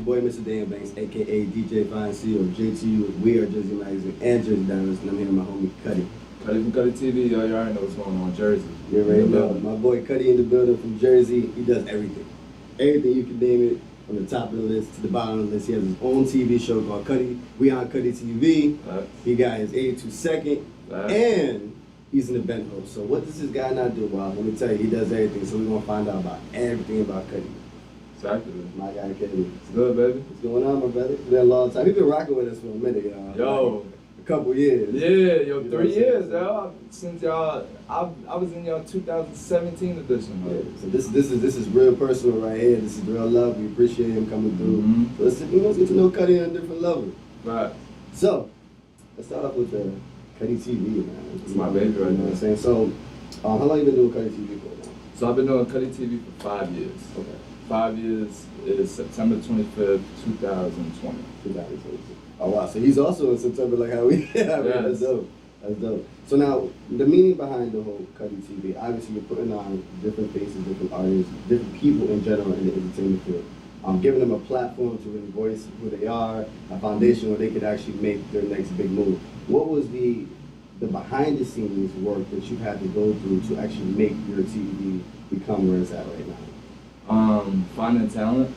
your boy, Mr. Dan Banks, aka DJ Fine C or JTU. We are Jersey Magazine and Jersey Diamonds, and I'm here with my homie Cutty. Cutty from Cutty TV, y'all already know what's going on in Jersey. You already know. My boy Cutty in the building from Jersey. He does everything. Everything you can name it, from the top of the list to the bottom of the list. He has his own TV show called Cutty. We on Cutty TV. He got his 82 second, and he's an event host. So what does this guy not do? Well, let me tell you, he does everything. So we're gonna find out about everything about Cutty. Exactly. My guy Cutty. It's good, baby. What's going on, my brother? It's been a long time. He's been rocking with us for a minute, y'all. Yo. Like a couple years. Yeah, yo, 3 years, yo. Since y'all, I was in y'all 2017 edition, man. Yeah. So this is real personal right here. This is real love. We appreciate him coming through. So let's get to know Cutty on a different level. Right. So let's start off with the Cutty TV, man. It's my baby right now. You know what I'm saying? So how long you been doing Cutty TV for now? So I've been doing Cutty TV for 5 years. Okay. 5 years is September 25th, 2020. 2020. Oh wow, so he's also in September like how we that's dope. That's dope. So now the meaning behind the whole Cutty TV, obviously you're putting on different faces, different artists, different people in general in the entertainment field. Giving them a platform to really voice who they are, a foundation where they could actually make their next big move. What was the behind the scenes work that you had to go through to actually make your TV become where it's at right now? Finding talent,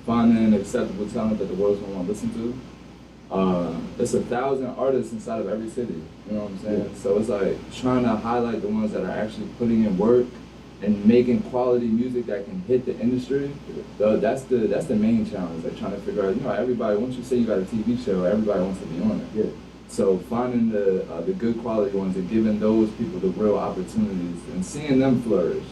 finding acceptable talent that the world's gonna want to listen to. It's 1,000 artists inside of every city, you know what I'm saying? Yeah. So it's like trying to highlight the ones that are actually putting in work and making quality music that can hit the industry. That's the main challenge, like trying to figure out, you know, everybody, once you say you got a TV show, everybody wants to be on it. Yeah. So finding the good quality ones and giving those people the real opportunities and seeing them flourish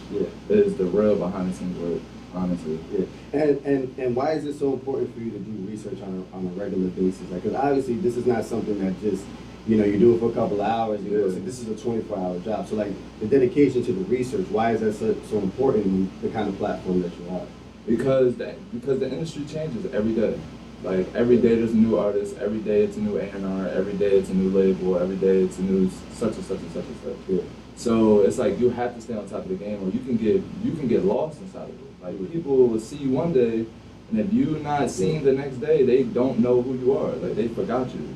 is the real behind the scenes work, honestly. Yeah. And why is it so important for you to do research on a regular basis? Like, because obviously this is not something that just, you know, you do it for a couple of hours. You know, so this is a 24-hour job. So like the dedication to the research, why is that so important in the kind of platform that you have? Because the industry changes every day. Like every day there's a new artist, every day it's a new A&R, every day it's a new label, every day it's a new such and such and such and such. Yeah. So it's like you have to stay on top of the game, or you can get lost inside of it. Like people will see you one day, and if you're not seen the next day, they don't know who you are. Like they forgot you.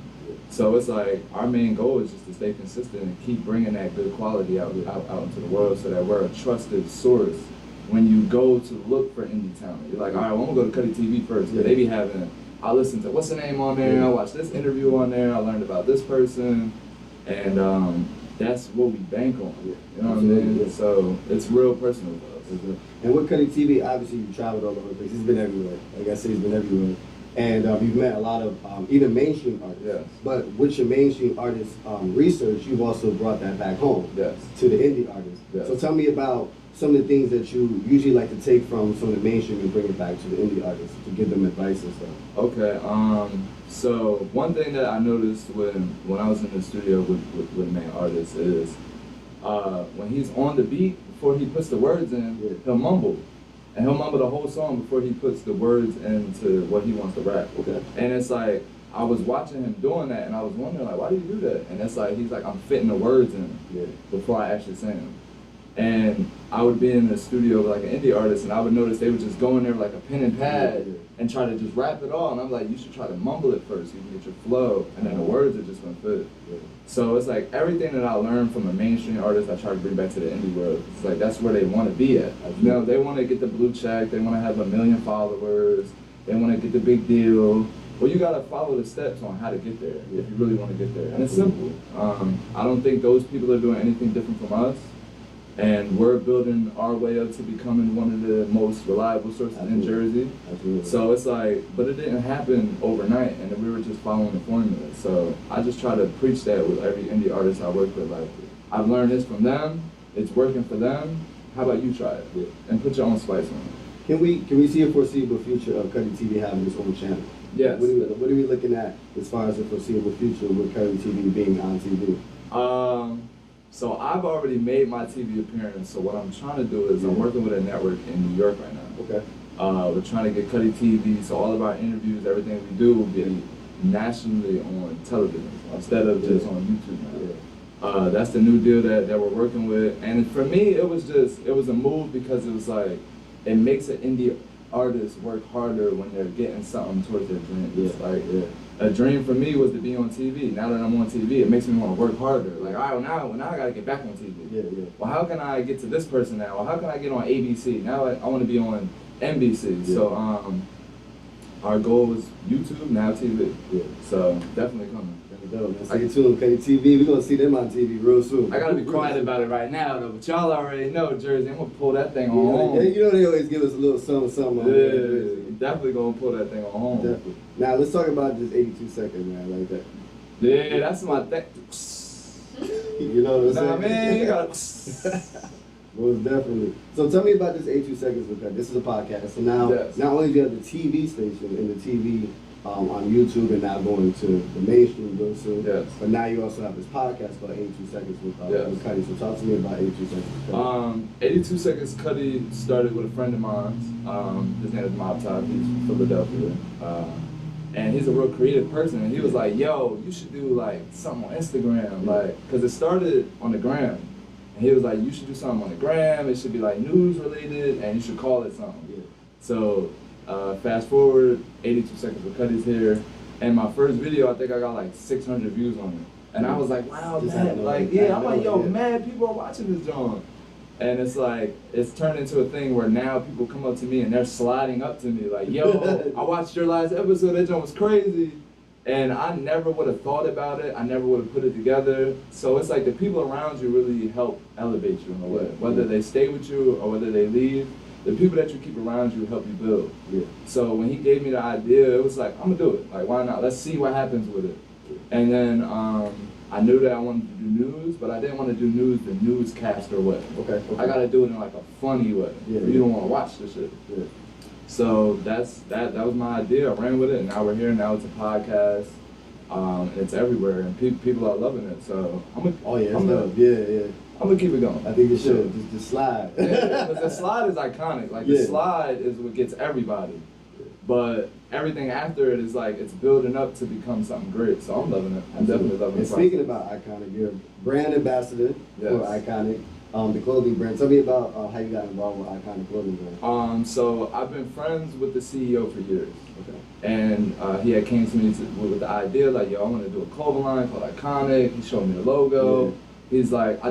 So it's like our main goal is just to stay consistent and keep bringing that good quality out into the world, so that we're a trusted source when you go to look for indie talent. You're like, all right, well, I'm gonna go to Cutty TV first. They be having. I listened to what's the name on there, I watched this interview on there, I learned about this person, and that's what we bank on. You know what I mean? So it's real personal to us. And with Cutty TV, obviously you traveled all over the place. He's been everywhere. Like I said, he's been everywhere. And you've met a lot of even mainstream artists. Yes. But with your mainstream artist research, you've also brought that back home to the indie artists. Yes. So tell me about some of the things that you usually like to take from some of the mainstream and bring it back to the indie artists to give them advice and stuff. Okay, so one thing that I noticed when I was in the studio with main artists is when he's on the beat, before he puts the words in, he'll mumble. And he'll mumble the whole song before he puts the words into what he wants to rap. Okay. And it's like, I was watching him doing that and I was wondering, like, why do you do that? And it's like, he's like, I'm fitting the words in before I actually sing them. And I would be in the studio with like an indie artist, and I would notice they would just go in there with like a pen and pad and try to just rap it all. And I'm like, you should try to mumble it first so you can get your flow, and then the words are just gonna fit. So it's like everything that I learned from a mainstream artist, I try to bring back to the indie world. It's like that's where they want to be at. You know, they want to get the blue check, they want to have 1 million followers, they want to get the big deal. Well, you gotta follow the steps on how to get there if you really want to get there, and it's simple. I don't think those people are doing anything different from us. And we're building our way up to becoming one of the most reliable sources in Jersey. Absolutely. So it's like, but it didn't happen overnight, and we were just following the formula. So I just try to preach that with every indie artist I work with. Like, I've learned this from them, it's working for them, how about you try it? And put your own spice on it. Can we see a foreseeable future of Cutty TV having its own channel? Yes. What are we looking at as far as the foreseeable future with Cutty TV being on TV? So I've already made my TV appearance, so what I'm trying to do is I'm working with a network in New York right now. Okay. We're trying to get Cutty TV, so all of our interviews, everything we do will be nationally on television instead of just on YouTube now. That's the new deal that we're working with, and for me it was a move because it was like, it makes an indie artists work harder when they're getting something towards their dreams. Yeah. Like, a dream for me was to be on TV. Now that I'm on TV, it makes me want to work harder. Like, all right, well, now I got to get back on TV. Yeah. Well, how can I get to this person now? Well, how can I get on ABC? Now I want to be on NBC. Yeah. So our goal was YouTube, now TV. Yeah. So definitely coming. Stay tuned, Cutty TV. We're gonna see them on TV real soon. I gotta be quiet about it right now though, but y'all already know Jersey. I'm gonna pull that thing on home. Yeah, you know they always give us a little something on Yeah, definitely gonna pull that thing on home. Definitely. Now let's talk about this 82 seconds, man, like that. Yeah, that's my thing. You know what I'm saying? Nah, man, you gotta. Most definitely. So tell me about this 82 seconds with Cutty. This is a podcast. So now, not only do you have the TV station and the TV on YouTube and now going to the mainstream real soon, but now you also have this podcast called 82 Seconds with Cutty. So talk to me about 82 Seconds with Cutty. 82 Seconds Cutty started with a friend of mine. His name is Mob Top. He's from Philadelphia. And he's a real creative person. And he was like, yo, you should do like something on Instagram. Like, cause it started on the gram. And he was like, you should do something on the gram. It should be like news related and you should call it something. Yeah. So fast forward, 82 Seconds with Cutty's here. And my first video, I think I got like 600 views on it. And I was like, wow, man. Like, I'm like, yo, mad people are watching this joint. And it's like, it's turned into a thing where now people come up to me and they're sliding up to me like, yo, I watched your last episode, that joint was crazy. And I never would have thought about it. I never would have put it together. So it's like the people around you really help elevate you in a way. Whether they stay with you or whether they leave, the people that you keep around you help you build. Yeah. So when he gave me the idea, it was like, I'm gonna do it. Like, why not? Let's see what happens with it. And then I knew that I wanted to do news, but I didn't want to do news the newscaster way. Okay. I gotta do it in like a funny way. Yeah. You don't want to watch the shit. Yeah. So that was my idea. I ran with it, and now we're here. Now it's a podcast, and it's everywhere, and people are loving it. So I'm gonna keep it going. I think you should just slide. Because the slide is iconic. Like the slide is what gets everybody. But everything after it is like, it's building up to become something great. So I'm loving it. I'm definitely loving it. And speaking about Iconic, you're a brand ambassador for Iconic, the clothing brand. Tell me about how you got involved with Iconic clothing brand. So I've been friends with the CEO for years. Okay. And he had came to me with the idea like, yo, I want to do a clothing line called Iconic. He showed me the logo. Yeah. He's like, you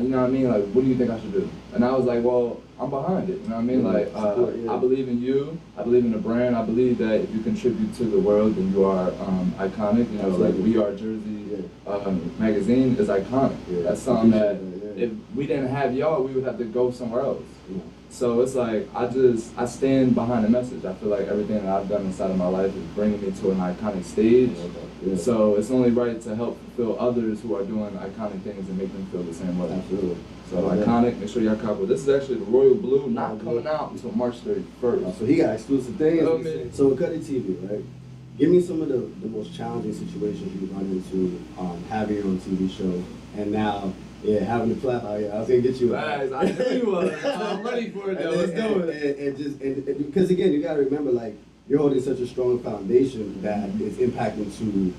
know what I mean? Like, what do you think I should do? And I was like, well, I'm behind it. You know what I mean? Like, I believe in you. I believe in the brand. I believe that if you contribute to the world, then you are iconic. You know, like We Are Jersey magazine is iconic. Yeah. That's something that if we didn't have y'all, we would have to go somewhere else. Yeah. So it's like, I stand behind the message. I feel like everything that I've done inside of my life is bringing me to an iconic stage. Yeah. So it's only right to help fulfill others who are doing iconic things and make them feel the same way. Absolutely. So Iconic, make sure y'all copy. This is actually the Royal Blue, not coming out until March 31st. So he got exclusive things. So with Cutty TV, right? Give me some of the most challenging situations you run into having your own TV show, and now having the platform. I was gonna get you. Nice, I knew you was. I'm ready for it though. Let's do it. And because again, you gotta remember, like, you're holding such a strong foundation that is impacting to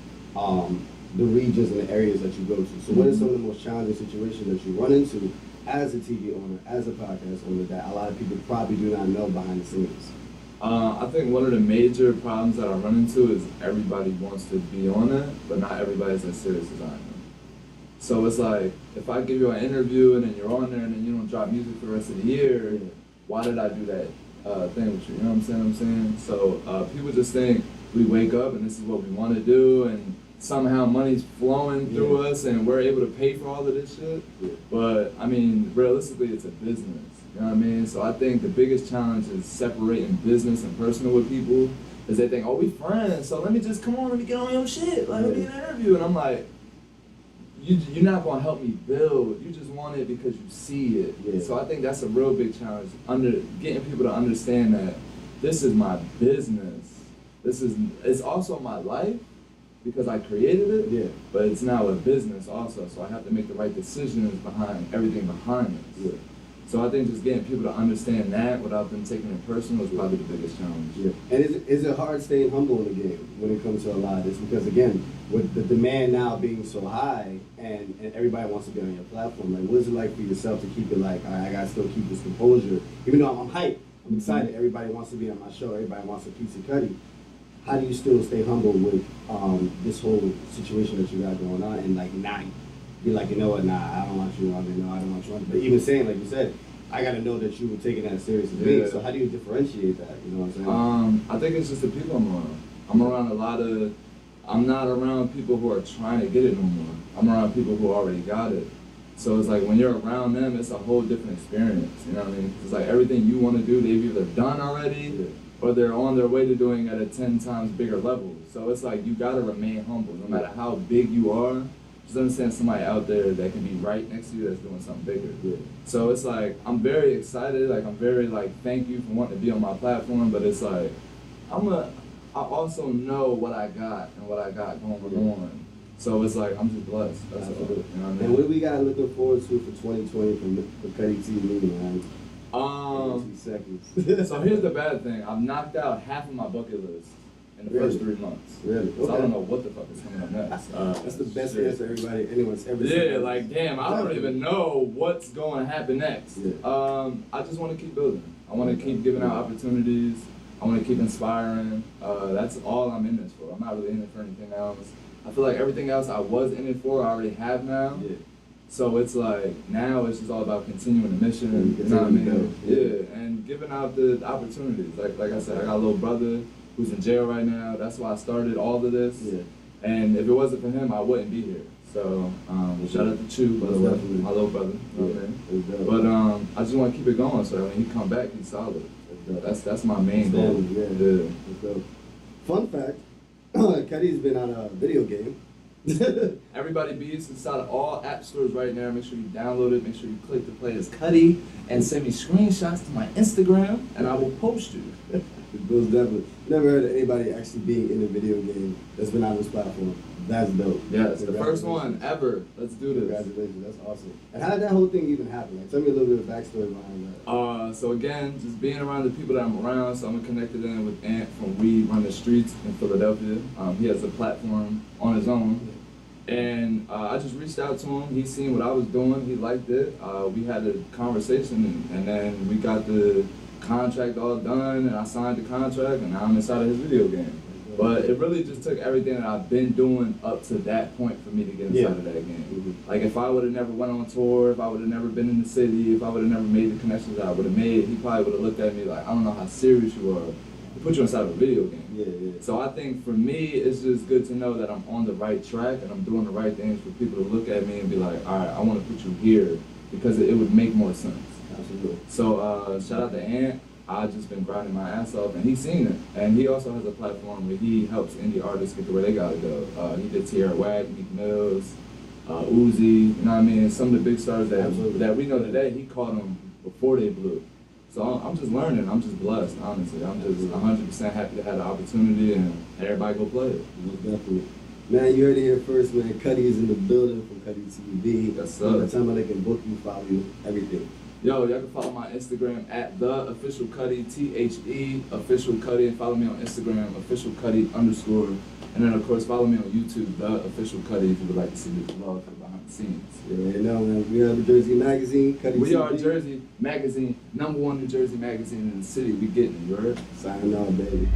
the regions and the areas that you go to. So what are some of the most challenging situations that you run into as a TV owner, as a podcast owner, that a lot of people probably do not know behind the scenes? I think one of the major problems that I run into is everybody wants to be on it, but not everybody's as serious as I am. So it's like, if I give you an interview and then you're on there and then you don't drop music for the rest of the year, why did I do that thing with you? You know what I'm saying? So people just think we wake up and this is what we want to do, and somehow money's flowing through us and we're able to pay for all of this shit. Yeah. But I mean, realistically, it's a business. You know what I mean? So I think the biggest challenge is separating business and personal with people, is they think, oh, we friends, so let me just, come on, let me get on your shit. Like, let me get an interview. And I'm like, you're not going to help me build. You just want it because you see it. Yeah. So I think that's a real big challenge, getting people to understand that this is my business. It's also my life, because I created it, but it's now a business also, so I have to make the right decisions behind everything behind it. Yeah. So I think just getting people to understand that without them taking it personal is probably the biggest challenge. Yeah. And is it hard staying humble in the game when it comes to a lot of this? Because again, with the demand now being so high and everybody wants to be on your platform, like, what is it like for yourself to keep it like, all right, I gotta still keep this composure, even though I'm hyped, I'm excited. Everybody wants to be on my show. Everybody wants a piece of Cutty. How do you still stay humble with this whole situation that you got going on, and like not be like, you know what, nah, I don't want you on there. No, I don't want you on there. But even saying, like you said, I got to know that you were taking that serious as me. So how do you differentiate that? You know what I'm saying? I think it's just the people I'm around. I'm not around people who are trying to get it no more. I'm around people who already got it. So it's like when you're around them, it's a whole different experience. You know what I mean? It's like everything you want to do, they've either done already, or they're on their way to doing it at a 10 times bigger level. So it's like you gotta remain humble, no matter how big you are. Just understand somebody out there that can be right next to you that's doing something bigger. Yeah. So it's like I'm very excited. Like I'm very like thank you for wanting to be on my platform, but it's like I also know what I got and what I got going on. So it's like I'm just blessed. That's all. You know what I mean? And what we got looking forward to for 2020 for Cutty TV, man? 2 seconds. So here's the bad thing. I've knocked out half of my bucket list in the first 3 months. Really? So I don't know what the fuck is coming up next. That's the best answer anyone's ever said. said. Yeah, like damn, I don't even know what's going to happen next. Yeah. I just want to keep building. I want to keep giving out opportunities. I want to keep inspiring. That's all I'm in this for. I'm not really in it for anything else. I feel like everything else I was in it for, I already have now. Yeah. So it's like, now it's just all about continuing the mission, you know what I mean? Yeah, and giving out the opportunities. Like I said, I got a little brother who's in jail right now. That's why I started all of this. Yeah. And if it wasn't for him, I wouldn't be here. So, shout out to Chew, by the way, my little brother. You know what I mean? But I just want to keep it going so that when he come back, he's solid. That's my main goal. Yeah. Fun fact, Cutty's been on a video game. Everybody Beats inside of all app stores right now. Make sure you download it. Make sure you click the play as Cutty and send me screenshots to my Instagram, and I will post you. Most definitely. Never heard of anybody actually being in a video game that's been on this platform. That's dope. Yes, the first one ever. Let's do this. Congratulations, that's awesome. And how did that whole thing even happen? Like, tell me a little bit of backstory behind that. So again, just being around the people that I'm around. So I'm connected in with Ant from We Run the Streets in Philadelphia. He has a platform on his own. And I just reached out to him. He seen what I was doing. He liked it. We had a conversation, and then we got the contract all done, and I signed the contract, and now I'm inside of his video game. But it really just took everything that I've been doing up to that point for me to get inside of that game. Like if I would have never went on tour, if I would have never been in the city, if I would have never made the connections that I would have made, he probably would have looked at me like, I don't know how serious you are to put you inside of a video game. So I think for me, it's just good to know that I'm on the right track and I'm doing the right things for people to look at me and be like, all right, I want to put you here because it would make more sense. Absolutely. So shout out to Ant. I've just been grinding my ass off, and he's seen it. And he also has a platform where he helps indie artists get to where they gotta go. He did WAJ, Meek Mills, Uzi, you know what I mean? Some of the big stars that we know today, he caught them before they blew. So I'm just learning. I'm just blessed, honestly. I'm just 100% happy to have the opportunity, and everybody go play it. Most definitely. Man, you heard it here first, man. Cutty is in the building from Cutty TV. Yes, sir. Tell me they can book you, follow you, everything. Yo, y'all can follow my Instagram at theofficialcutty, THE officialcutty, and follow me on Instagram, officialcutty_. And then of course follow me on YouTube, theofficialcutty, if you would like to see the vlog for behind the scenes. Yeah, no, man. We are the Jersey Magazine, Cutty TV. We are Jersey Magazine, #1 New Jersey Magazine in the city. We getting it, you heard? Signing off, baby.